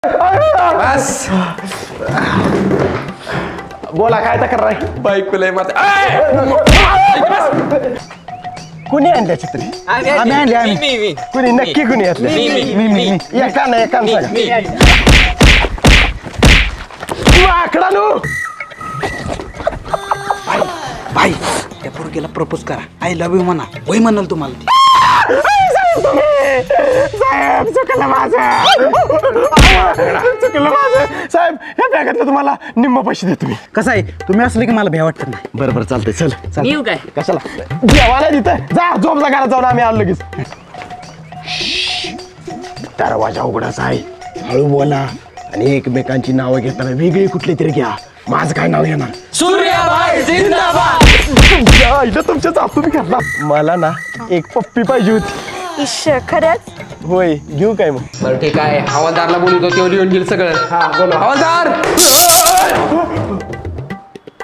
बस बोला काय तक्रार आहे? बायकोला माता कुणी आणल्या छत्री? आम्ही आणले आम्ही. कुणी नक्की कुणी आणले? मी एका ना एका आकडा नो भाई त्या पोरगीला प्रपोज करा. आय लव्ह यू म्हणा. वय म्हणाल तुम्हाला ती. साहेब चुकलं माझं साहेब. ह्या बॅगातलं तुम्हाला निम्म पैसे देतो मी. कसं आहे तुम्ही असले की मला भ्या वाटत नाही. बरं बरं चालतंय. चल येऊ काय? कशाला जेवायला तिथं जा. झोपला घरात जाऊन आम्ही आलो लगेच. दरवाजा उघडाच आहे. हळू बोला आणि एकमेकांची नावं घेताना वेगळी कुठली तरी घ्या. माझं काय नाव घेणार? सूर्याबाई जिंदाबाद. तुमच्या चातून घातला. मला ना एक पप्पी पाहिजे होती. इश्श खरंच? होय घेऊ काय मग? बरं ठीक आहे. हवालदारला बोलवतो तेव्हा लिहून गेलं सगळं. हा बोला. हवालदार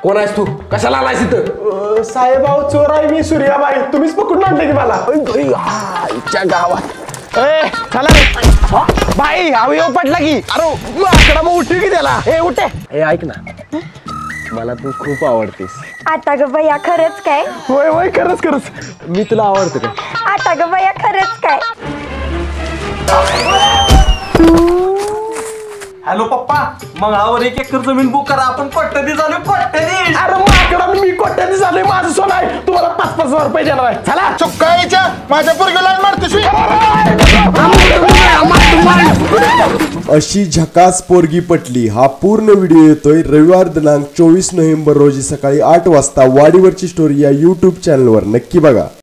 कोण आहेस तू? कशाला आलायस इथं? साहेब अहो चोर आहे मी. सूर्याबाई तुम्हीच पकडून आणले की मला. आईच्या गावात चला रे बाई. अवयव पडला की. अरे आकडा मग उठू की त्याला. हे उठे. हे ऐक ना मला तू खूप आवडतेस. आता ग बया खरंच काय? होय होय खरंच खरंच. मी तुला आवडतो का? आता ग बया खरंच काय? हॅलो पप्पा मंगळावर 1 एकर जमीन बुक करा. आपण कोट्याधी झालो कोट्याधी. अरे माकडा मी कोट्याधी झालोय. माझं सोन आहे. तुम्हाला 5,000 रुपये देणार आहे. चला चुक्कायच्या माझ्या पोरगीला मारतोस. अशी झकास पोरगी पटली हा पूर्ण व्हिडिओ येतोय रविवार दिनांक 24 नोव्हेंबर रोजी सकाळी 8 वाजता वाडीवरची स्टोरी या YouTube चॅनलवर. नक्की बघा.